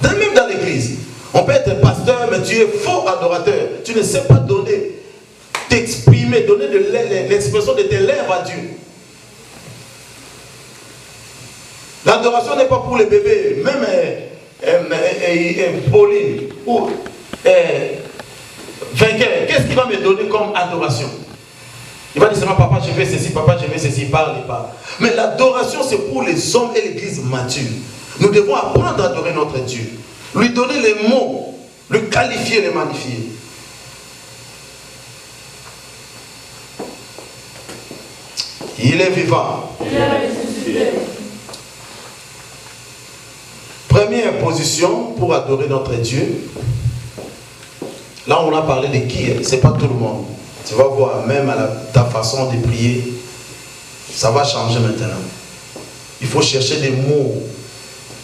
Même dans l'église, on peut être pasteur, mais tu es faux adorateur. Tu ne sais pas donner, t'exprimer, donner de l'expression de tes lèvres à Dieu. L'adoration n'est pas pour les bébés. Même Pauline ou Vainqueur, qu'est-ce qu'il va me donner comme adoration? Il va dire seulement, papa, je fais ceci, papa, je fais ceci, parle et parle. Mais l'adoration, c'est pour les hommes et l'église mature. Nous devons apprendre à adorer notre Dieu. Lui donner les mots, le qualifier, le magnifier. Il est vivant. Il est ressuscité. Première position pour adorer notre Dieu. Là, on a parlé de qui, c'est pas tout le monde. Tu vas voir, même à ta façon de prier, ça va changer maintenant. Il faut chercher des mots.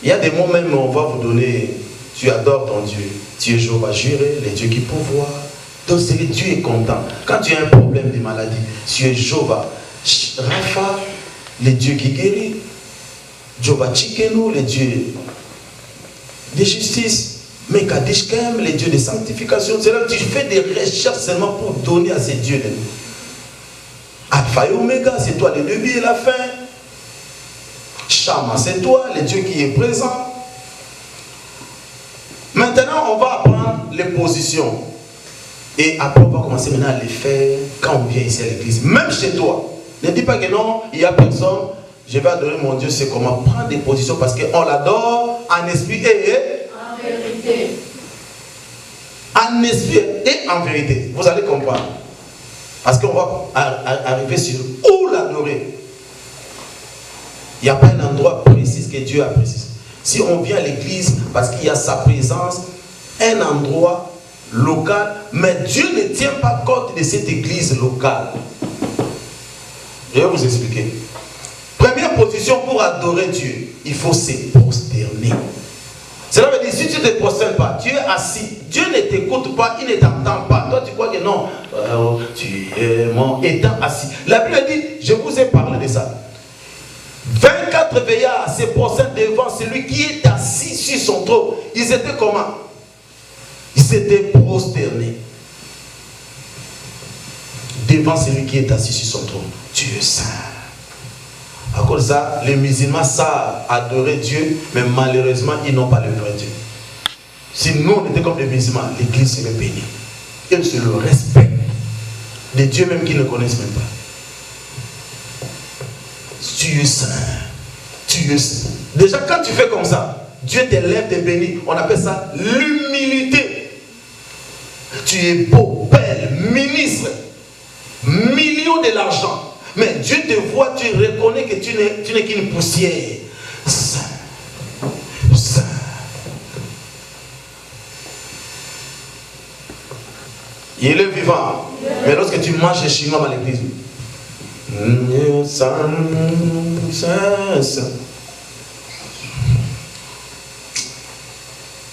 Il y a des mots même, on va vous donner. Tu adores ton Dieu. Tu es Jéhovah Jireh, le Dieu qui pourvoit. Donc, c'est que Dieu est content. Quand tu as un problème de maladie, tu es Jéhovah Rapha, le Dieu qui guérit. Jéhovah Tsidkenu, le Dieu de justice. Mekadishkem, les dieux de sanctification. C'est là que tu fais des recherches seulement pour donner à ces dieux. Alpha et Omega, c'est toi le début et la fin. Shama, c'est toi, le Dieu qui est présent. Maintenant, on va apprendre les positions. Et après, on va commencer maintenant à les faire quand on vient ici à l'église. Même chez toi. Ne dis pas que non, il n'y a personne. Je vais adorer mon Dieu, c'est comment prendre des positions parce qu'on l'adore en esprit et en vérité. En esprit et en vérité. Vous allez comprendre. Parce qu'on va arriver sur où l'adorer. Il n'y a pas un endroit précis que Dieu a précisé. Si on vient à l'église parce qu'il y a sa présence, un endroit local, mais Dieu ne tient pas compte de cette église locale. Je vais vous expliquer. Première position pour adorer Dieu, il faut se prosterner. Cela veut dire, si tu ne te prosternes pas, tu es assis, Dieu ne t'écoute pas, il ne t'entend pas. Toi, tu crois que non, tu es mon étant assis. La Bible dit, je vous ai parlé de ça. 24 veillards se prosternent devant celui qui est assis sur son trône. Ils étaient comment? Ils s'étaient prosternés devant celui qui est assis sur son trône. Dieu saint. À cause de ça, les musulmans savent adorer Dieu, mais malheureusement, ils n'ont pas le vrai Dieu. Si nous, on était comme les musulmans, l'église serait bénie. Ils se le respectent. Des dieux même qu'ils ne connaissent même pas. Tu es saint. Tu es saint. Déjà, quand tu fais comme ça, Dieu t'élève, te bénit. On appelle ça l'humilité. Tu es beau, belle, ministre, millions de l'argent. Mais Dieu te voit, tu reconnais que tu n'es qu'une poussière. Saint. Saint. Il est vivant. Mais lorsque tu manges les chinois à l'église,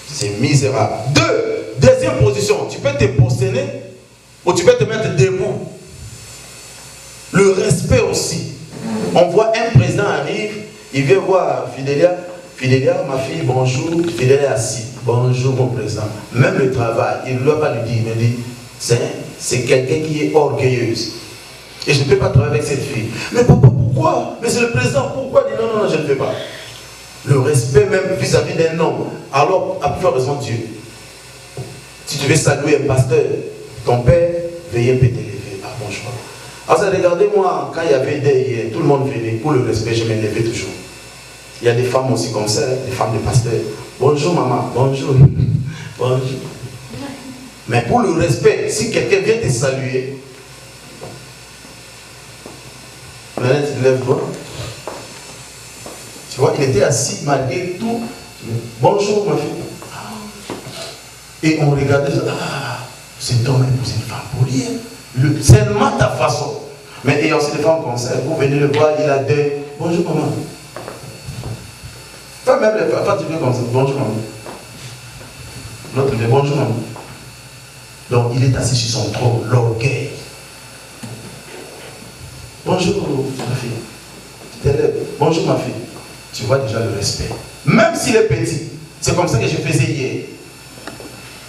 c'est misérable. Deuxième position, tu peux te prosterner ou tu peux te mettre debout. Le respect aussi. On voit un président arrive, il vient voir Fidélia. Fidélia, ma fille, bonjour. Fidélia est assis. Bonjour mon président. Même le travail, il ne doit pas lui dire, il me dit, c'est quelqu'un qui est orgueilleuse. Et je ne peux pas travailler avec cette fille. Mais papa, pourquoi? Mais c'est le président, pourquoi? Il dit non, je ne peux pas. Le respect même vis-à-vis d'un homme. Alors, à plus raison Dieu. Si tu veux saluer un pasteur, ton père, veuillez me t'élever. Ah bon, je crois. Alors, regardez-moi, quand il y avait tout le monde venait, pour le respect, je m'élevais toujours. Il y a des femmes aussi comme ça, des femmes de pasteurs. Bonjour maman, bonjour. Bonjour. Mais pour le respect, si quelqu'un vient te saluer, lève-toi. Tu vois, il était assis malgré tout. Bonjour ma fille. Et on regardait, cet homme est une femme polie. Seulement ta façon. Mais il y a aussi des femmes comme ça. Vous venez le voir, il a des. Bonjour maman. Pas même les femmes, tu viens comme ça. Bonjour maman. L'autre dit bonjour maman. Donc il est assis sur son trône, l'orgueil. Bonjour ma fille. Tu t'élèves. Bonjour ma fille. Tu vois déjà le respect. Même s'il est petit. C'est comme ça que je faisais hier.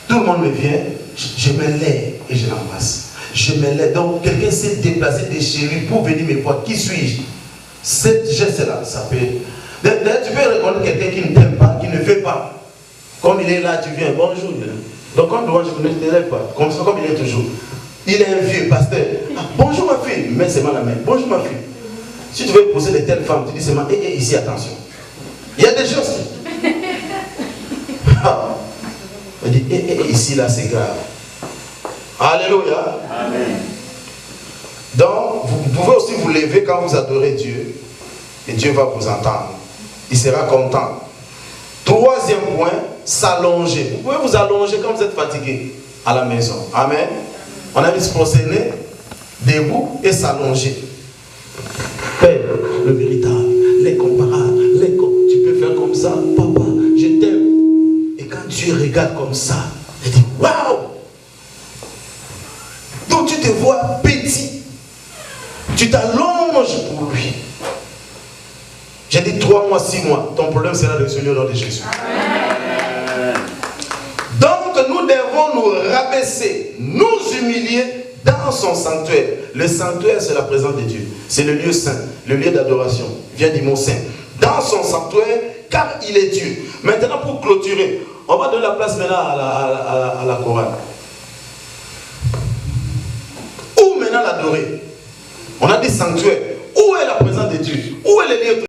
Tout le monde me vient, je me lève et je l'embrasse. Je me lève. Donc, quelqu'un s'est déplacé de chez lui pour venir me voir. Qui suis-je? Cette geste-là, ça peut... D'ailleurs, tu peux reconnaître quelqu'un qui ne t'aime pas, qui ne veut pas. Comme il est là, tu viens, bonjour. Donc, quand moi je ne te lève pas, comme il est toujours. Il est un vieux pasteur. Ah, bonjour ma fille. Mets seulement la main. Bonjour ma fille. Si tu veux poser de telles femmes, tu dis seulement, ici, attention. Il y a des choses. Il dit, ici, là, c'est grave. Alléluia. Amen. Donc, vous pouvez aussi vous lever quand vous adorez Dieu. Et Dieu va vous entendre. Il sera content. Troisième point, s'allonger. Vous pouvez vous allonger quand vous êtes fatigué à la maison. Amen. On a dit se prosterner, debout et s'allonger. Père, le véritable, les comparables, tu peux faire comme ça, papa, je t'aime. Et quand Dieu regarde comme ça, il dit, waouh! Donc tu te vois petit. Tu t'allonges pour lui. J'ai dit 3 mois, 6 mois. Ton problème sera résolu au nom de Jésus. Amen. Donc nous devons nous rabaisser, nous humilier dans son sanctuaire. Le sanctuaire, c'est la présence de Dieu. C'est le lieu saint, le lieu d'adoration. Vient du mot saint. Dans son sanctuaire, car il est Dieu. Maintenant, pour clôturer, on va donner la place maintenant à la chorale. Où maintenant l'adorer? On a dit sanctuaire. Où est la présence de Dieu? Où est le lieu?